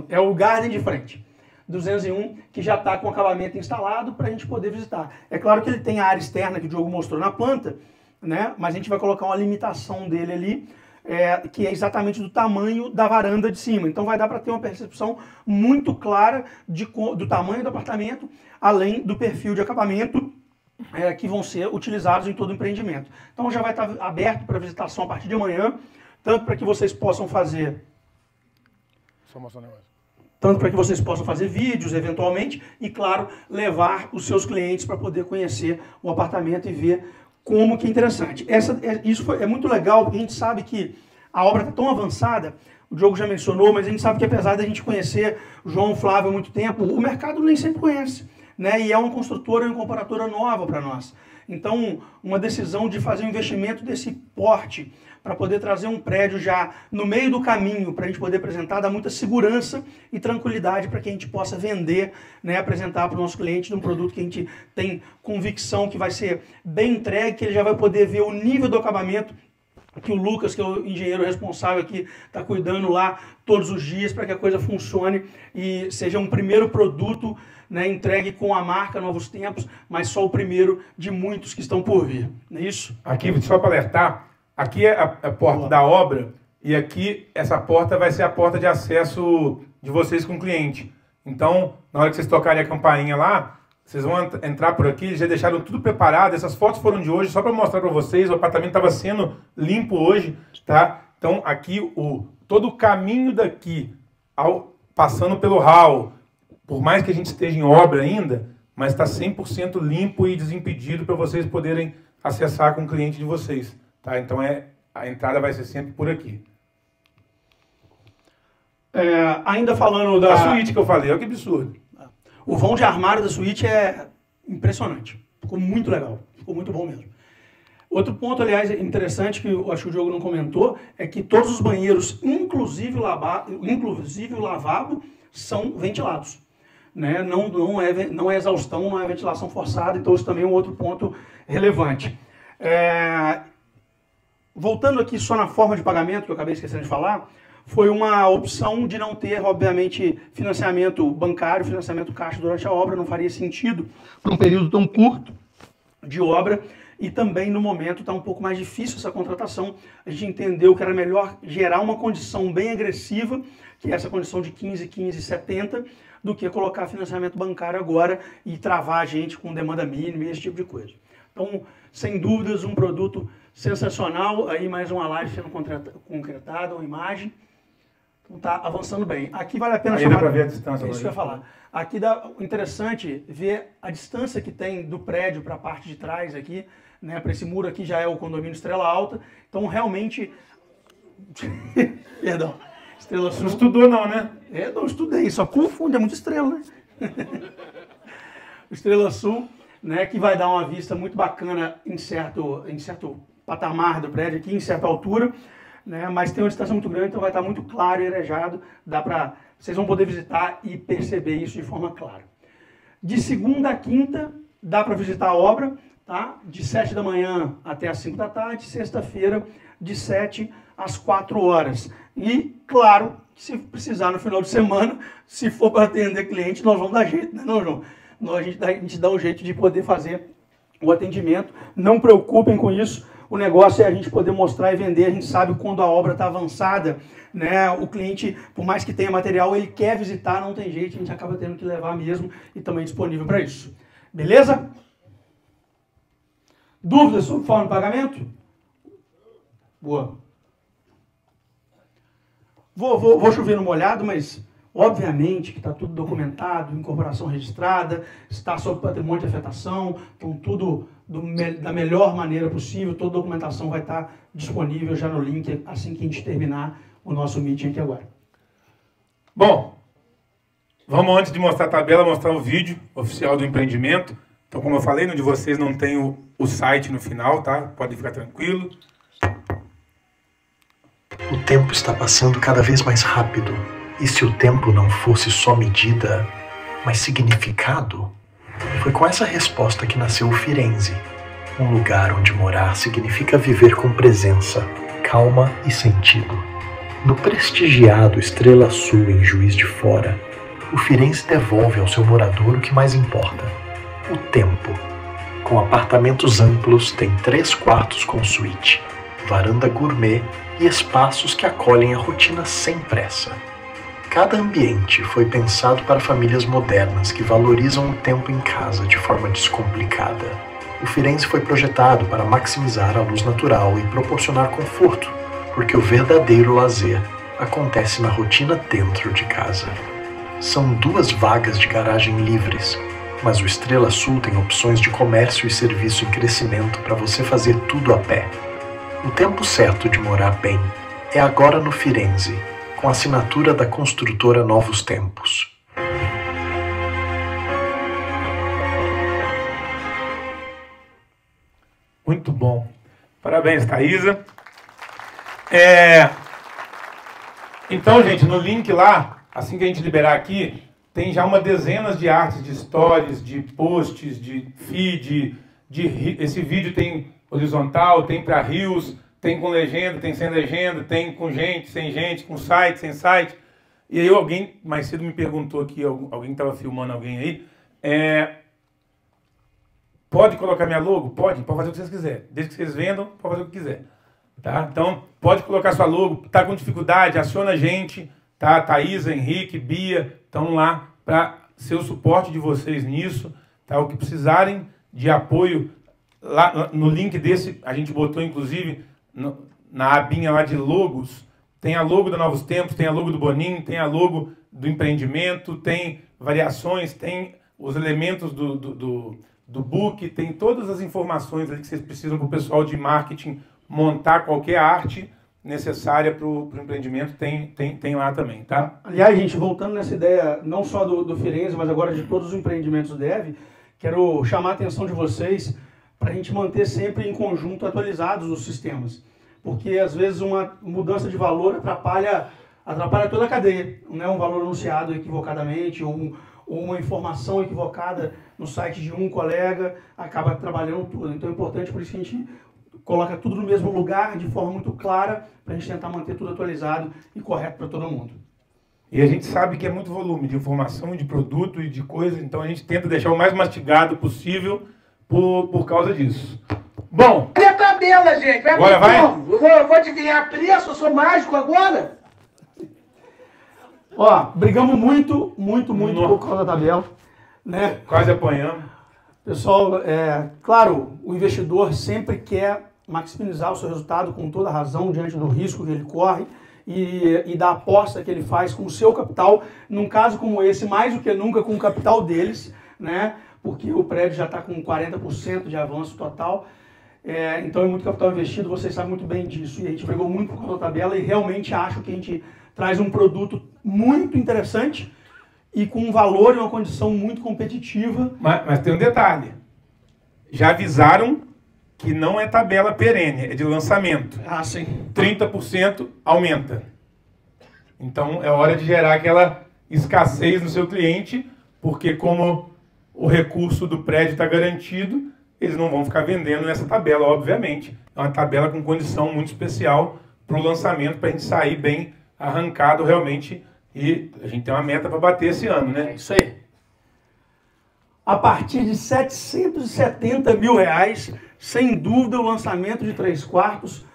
É o garden de frente. 201, que já está com o acabamento instalado para a gente poder visitar. É claro que ele tem a área externa que o Diogo mostrou na planta, né? Mas a gente vai colocar uma limitação dele ali, que é exatamente do tamanho da varanda de cima. Então vai dar para ter uma percepção muito clara do tamanho do apartamento, além do perfil de acabamento que vão ser utilizados em todo o empreendimento. Então já vai estar aberto para visitação a partir de amanhã, tanto para que vocês possam fazer... Só mostrar um negócio. Tanto para que vocês possam fazer vídeos, eventualmente, e, claro, levar os seus clientes para poder conhecer o apartamento e ver como que é interessante. Isso é muito legal, porque a gente sabe que a obra está tão avançada, o Diogo já mencionou, mas a gente sabe que apesar da gente conhecer o João Flávio há muito tempo, o mercado nem sempre conhece, né? E é uma construtora e uma incorporadora nova para nós. Então, uma decisão de fazer um investimento desse porte para poder trazer um prédio já no meio do caminho para a gente poder apresentar, dá muita segurança e tranquilidade para que a gente possa vender, né, apresentar para o nosso cliente um produto que a gente tem convicção que vai ser bem entregue, que ele já vai poder ver o nível do acabamento que o Lucas, que é o engenheiro responsável aqui, está cuidando lá todos os dias para que a coisa funcione e seja um primeiro produto, né, entregue com a marca Novos Tempos, mas só o primeiro de muitos que estão por vir. Não é isso? Aqui, só para alertar, aqui é a porta da obra e aqui essa porta vai ser a porta de acesso de vocês com o cliente. Então, na hora que vocês tocarem a campainha lá, vocês vão entrar por aqui, eles já deixaram tudo preparado. Essas fotos foram de hoje, só para mostrar para vocês. O apartamento estava sendo limpo hoje, tá? Então, aqui, todo o caminho daqui, passando pelo hall, por mais que a gente esteja em obra ainda, mas está 100% limpo e desimpedido para vocês poderem acessar com o cliente de vocês, tá? Então, a entrada vai ser sempre por aqui. Ainda falando da... A suíte que eu falei, olha que absurdo. O vão de armário da suíte é impressionante. Ficou muito legal. Ficou muito bom mesmo. Outro ponto, aliás, interessante, que eu acho que o Diogo não comentou, é que todos os banheiros, inclusive o lavabo, são ventilados. Né? Não é exaustão, não é ventilação forçada, então isso também é um outro ponto relevante. Voltando aqui só na forma de pagamento, que eu acabei esquecendo de falar, foi uma opção de não ter, obviamente, financiamento bancário, financiamento caixa durante a obra, não faria sentido para um período tão curto de obra, e também no momento está um pouco mais difícil essa contratação. A gente entendeu que era melhor gerar uma condição bem agressiva, que é essa condição de 15, 15, 70, do que colocar financiamento bancário agora e travar a gente com demanda mínima e esse tipo de coisa. Então, sem dúvidas, um produto sensacional, aí mais uma live sendo concretada, uma imagem. Então tá avançando bem. Aqui vale a pena chamar... Dá para ver a distância. Isso que eu ia falar. Aqui dá interessante ver a distância que tem do prédio para a parte de trás aqui, né? Para esse muro aqui já é o condomínio Estrela Alta. Então realmente... Perdão. Estrela Sul. Não estudou não, né? Não estudei, só confunde, é muita estrela, né? Estrela Sul, né? Que vai dar uma vista muito bacana em certo patamar do prédio aqui, em certa altura. Né, mas tem uma distância muito grande, então vai estar muito claro e arejado, vocês vão poder visitar e perceber isso de forma clara. De segunda a quinta, dá para visitar a obra, tá? De 7 da manhã até as 5 da tarde, sexta-feira, de 7 às 4 horas. E, claro, se precisar no final de semana, se for para atender cliente, nós vamos dar jeito, né, não, João? A gente dá um jeito de poder fazer o atendimento, não preocupem com isso. O negócio é a gente poder mostrar e vender. A gente sabe quando a obra está avançada, né? O cliente, por mais que tenha material, ele quer visitar, não tem jeito, a gente acaba tendo que levar mesmo e também disponível para isso. Beleza? Dúvidas sobre forma de pagamento? Boa. Vou chover no molhado, mas obviamente que está tudo documentado, incorporação registrada, está sob patrimônio de afetação, então tudo da melhor maneira possível, toda a documentação vai estar disponível já no link assim que a gente terminar o nosso meeting aqui agora. Bom, vamos antes de mostrar a tabela, mostrar o vídeo oficial do empreendimento. Então, como eu falei, no de vocês não tem o site no final, tá? Pode ficar tranquilo. O tempo está passando cada vez mais rápido. E se o tempo não fosse só medida, mas significado? Foi com essa resposta que nasceu o Firenze, Um lugar onde morar significa viver com presença, calma e sentido. No prestigiado Estrela Sul em Juiz de Fora, o Firenze devolve ao seu morador o que mais importa: o tempo. Com apartamentos amplos, tem 3 quartos com suíte, varanda gourmet e espaços que acolhem a rotina sem pressa. Cada ambiente foi pensado para famílias modernas que valorizam o tempo em casa de forma descomplicada. O Firenze foi projetado para maximizar a luz natural e proporcionar conforto, porque o verdadeiro lazer acontece na rotina dentro de casa. São 2 vagas de garagem livres, mas o Estrela Sul tem opções de comércio e serviço em crescimento para você fazer tudo a pé. O tempo certo de morar bem é agora no Firenze, com a assinatura da construtora Novos Tempos. Muito bom. Parabéns, Thaisa. Então, gente, no link lá, assim que a gente liberar aqui, tem já uma dezenas de artes, de stories, de posts, de feed, esse vídeo tem horizontal, tem para reels, tem com legenda, tem sem legenda, tem com gente, sem gente, com site, sem site. E aí alguém mais cedo me perguntou aqui, alguém estava filmando alguém aí, pode colocar minha logo? Pode fazer o que vocês quiserem. Desde que vocês vendam, pode fazer o que quiser. Tá? Então, pode colocar sua logo, está com dificuldade, aciona a gente, tá? Thaisa, Henrique, Bia, estão lá para ser o suporte de vocês nisso, tá? O que precisarem de apoio, lá no link desse, a gente botou inclusive na abinha lá de logos, tem a logo da Novos Tempos, tem a logo do Boninho, tem a logo do empreendimento, tem variações, tem os elementos do book, tem todas as informações ali que vocês precisam para o pessoal de marketing montar qualquer arte necessária para o empreendimento, tem lá também, tá? Aliás, gente, voltando nessa ideia, não só do Firenze, mas agora de todos os empreendimentos Dev, quero chamar a atenção de vocês para a gente manter sempre em conjunto atualizados os sistemas. Porque, às vezes, uma mudança de valor atrapalha toda a cadeia. Né? Um valor anunciado equivocadamente ou uma informação equivocada no site de um colega acaba trabalhando tudo. Então, é importante, por isso que a gente coloca tudo no mesmo lugar, de forma muito clara, para a gente tentar manter tudo atualizado e correto para todo mundo. E a gente sabe que é muito volume de informação, de produto e de coisa, então a gente tenta deixar o mais mastigado possível por causa disso. Bom... Cadê a tabela, gente? Agora vai? Eu vou adivinhar preço, eu sou mágico agora? Ó, brigamos muito por causa da tabela. Né? Quase apanhamos. Pessoal, claro, o investidor sempre quer maximizar o seu resultado com toda razão diante do risco que ele corre e da aposta que ele faz com o seu capital, num caso como esse, mais do que nunca com o capital deles, né? Porque o prédio já está com 40% de avanço total, então é muito capital investido, vocês sabem muito bem disso, e a gente brigou muito por causa da tabela e realmente acho que a gente traz um produto muito interessante e com um valor e uma condição muito competitiva. Mas tem um detalhe, já avisaram que não é tabela perene, é de lançamento. Ah, sim. 30% aumenta. Então é hora de gerar aquela escassez no seu cliente, porque como o recurso do prédio está garantido, eles não vão ficar vendendo nessa tabela, obviamente. É uma tabela com condição muito especial para o lançamento, para a gente sair bem arrancado realmente. E a gente tem uma meta para bater esse ano, né? É isso aí. A partir de R$770 mil, sem dúvida, o lançamento de 3 quartos,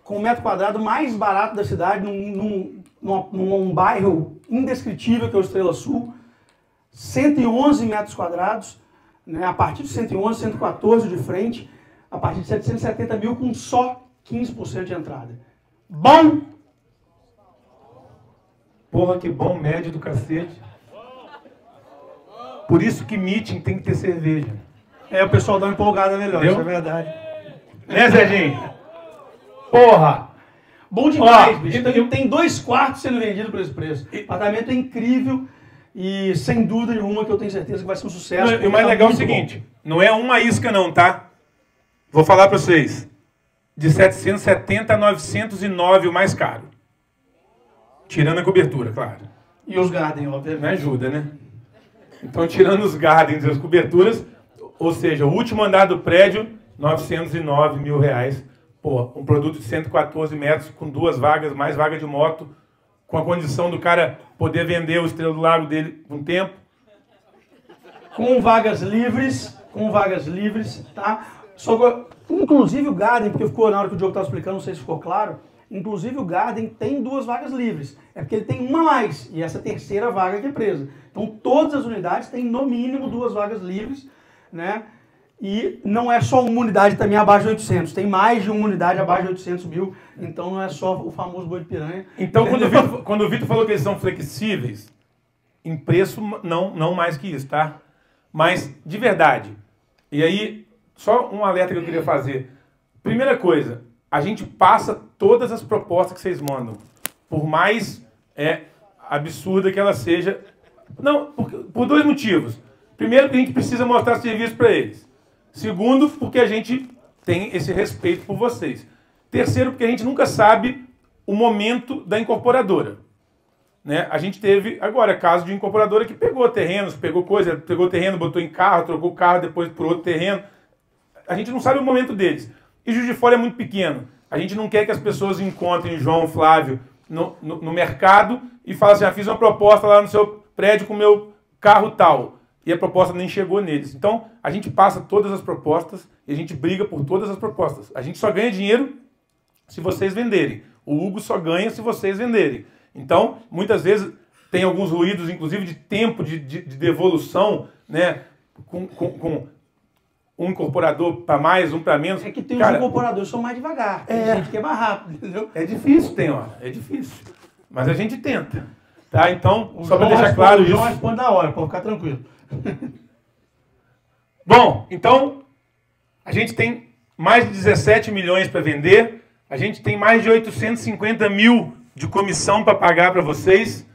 com o metro quadrado mais barato da cidade, num bairro indescritível que é o Estrela Sul, 111 metros quadrados, né? A partir de 111, 114 de frente, a partir de 770 mil com só 15% de entrada. Bom! Porra, que bom, médio do cacete. Por isso que meeting tem que ter cerveja. O pessoal dá uma empolgada melhor, isso é verdade. Né, Serginho? Porra! Bom demais, bicho. Tem 2 quartos sendo vendidos por esse preço. O apartamento é incrível e, sem dúvida nenhuma, que eu tenho certeza que vai ser um sucesso. E o mais legal é o seguinte, não é uma isca não, tá? Vou falar para vocês. De 770 a 909 o mais caro. Tirando a cobertura, claro. E os garden, obviamente. Me ajuda, né? Então, tirando os gardens e as coberturas, ou seja, o último andar do prédio 909 mil reais. Pô, um produto de 114 metros, com 2 vagas, mais vaga de moto, com a condição do cara poder vender o Estrela do Lago dele com tempo. Com vagas livres, tá? Inclusive o Garden, porque ficou na hora que o Diogo estava explicando, não sei se ficou claro, inclusive o Garden tem 2 vagas livres. É porque ele tem uma a mais, e essa terceira vaga que é presa. Então todas as unidades têm no mínimo 2 vagas livres, né? E não é só uma unidade também abaixo de 800, tem mais de uma unidade abaixo de 800 mil, então não é só o famoso boi de piranha. Então quando o Vitor falou que eles são flexíveis, em preço não mais que isso, tá? Mas de verdade, e aí só um alerta que eu queria fazer. Primeira coisa, a gente passa todas as propostas que vocês mandam, por mais absurda que ela seja, por 2 motivos. Primeiro, que a gente precisa mostrar serviço para eles. Segundo, porque a gente tem esse respeito por vocês. Terceiro, porque a gente nunca sabe o momento da incorporadora. Né? A gente teve agora caso de incorporadora que pegou terrenos, pegou terreno, botou em carro, trocou o carro depois por outro terreno. A gente não sabe o momento deles. E Juiz de Fora é muito pequeno. A gente não quer que as pessoas encontrem João Flávio no mercado e falem assim, fiz uma proposta lá no seu prédio com o meu carro tal. E a proposta nem chegou neles. Então, a gente passa todas as propostas e a gente briga por todas as propostas. A gente só ganha dinheiro se vocês venderem. O Hugo só ganha se vocês venderem. Então, muitas vezes, tem alguns ruídos, inclusive de tempo de devolução, né? Com um incorporador para mais, um para menos. É que tem os incorporadores que são mais devagar. Tem gente que é mais rápido, entendeu? É difícil, tem hora. É difícil. Mas a gente tenta. Tá? Então, só para deixar claro isso. O João responde na hora, pode ficar tranquilo. Bom, então, a gente tem mais de 17 milhões para vender, a gente tem mais de 850 mil de comissão para pagar para vocês.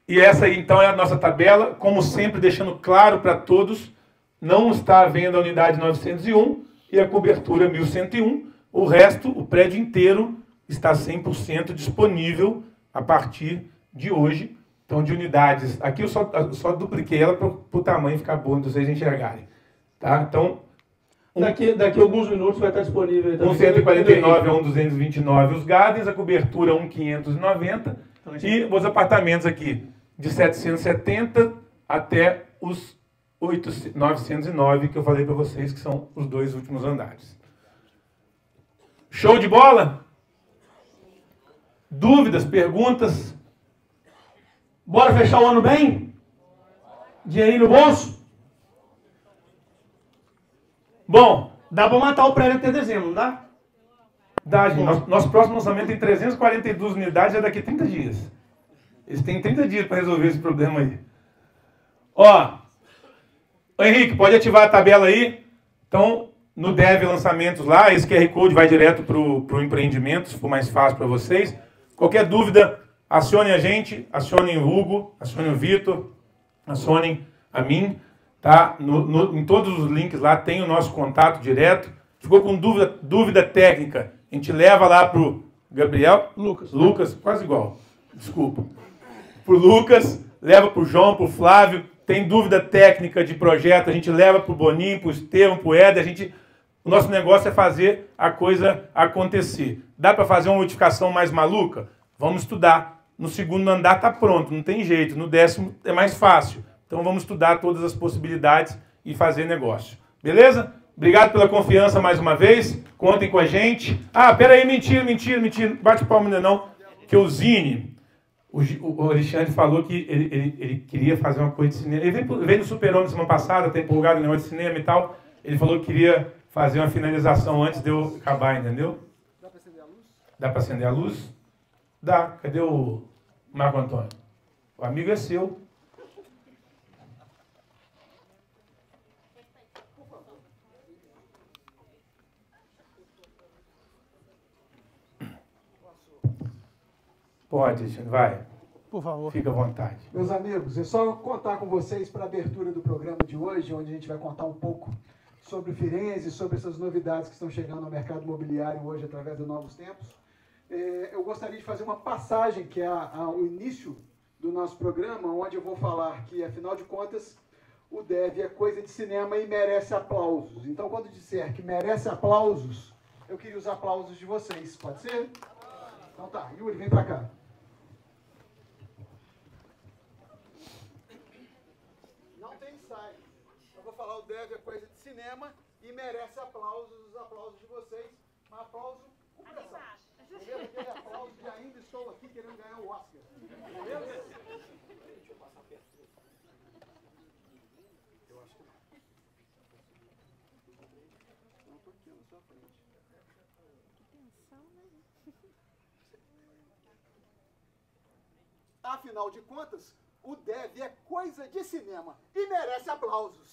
E essa aí, então, é a nossa tabela, como sempre, deixando claro para todos, não está à venda a unidade 901 e a cobertura 1101. O resto, o prédio inteiro, está 100% disponível a partir de hoje. Então, de unidades, aqui eu só dupliquei ela para o tamanho ficar bom de vocês enxergarem. Tá? Então, daqui a alguns minutos vai estar disponível. Um 149 a 229 os gardens, a cobertura 1.590 e os apartamentos aqui de 770 até os 909 que eu falei para vocês, que são os 2 últimos andares. Show de bola? Dúvidas, perguntas? Bora fechar o ano bem? Dinheirinho no bolso? Bom, dá para matar o prédio até dezembro, não dá? Dá, gente. Nosso próximo lançamento tem 342 unidades, é daqui a 30 dias. Eles têm 30 dias para resolver esse problema aí. Ó, Henrique, pode ativar a tabela aí. Então, no Dev Lançamentos lá, esse QR Code vai direto para o empreendimento, se for mais fácil para vocês. Qualquer dúvida, acionem a gente, acionem o Hugo, acionem o Vitor, acionem a mim. Tá? Em todos os links lá tem o nosso contato direto. Ficou com dúvida técnica, a gente leva lá para o Gabriel. Lucas, quase igual, desculpa. Para o Lucas, leva para o João, para o Flávio. Tem dúvida técnica de projeto, a gente leva para o Boninho, para o Estevam, para o Éder. O nosso negócio é fazer a coisa acontecer. Dá para fazer uma modificação mais maluca? Vamos estudar. No segundo andar está pronto, não tem jeito. No 10º é mais fácil. Então vamos estudar todas as possibilidades e fazer negócio. Beleza? Obrigado pela confiança mais uma vez. Contem com a gente. Ah, peraí, mentira. Bate palma ainda não. Que o Zine, o Alexandre falou que ele queria fazer uma coisa de cinema. Ele veio no Super-Homem semana passada, tem empolgado em negócio de cinema e tal. Ele falou que queria fazer uma finalização antes de eu acabar, entendeu? Dá para acender a luz? Dá para acender a luz? Dá. Cadê o Marco Antônio? O amigo é seu. Pode, vai. Por favor. Fica à vontade. Meus amigos, é só contar com vocês para a abertura do programa de hoje, onde a gente vai contar um pouco sobre o Firenze, sobre essas novidades que estão chegando ao mercado imobiliário hoje através do Novos Tempos. Eu gostaria de fazer uma passagem, que é o início do nosso programa, onde eu vou falar que, afinal de contas, o Dev é coisa de cinema e merece aplausos. Então, quando disser que merece aplausos, eu queria os aplausos de vocês. Pode ser? Então tá, Yuri, vem pra cá. Não tem ensaio. Eu vou falar o Dev é coisa de cinema e merece aplausos, os aplausos de vocês. Um aplauso com pressão. Beleza? Aquele aplauso de ainda estou aqui querendo ganhar o Oscar. Beleza? Deixa eu passar perto. Eu acho que não. Não, tô aqui na sua frente. Que tensão, né? Afinal de contas, o Dev é coisa de cinema e merece aplausos.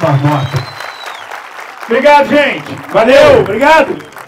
Marmota. Obrigado, gente. Valeu, obrigado.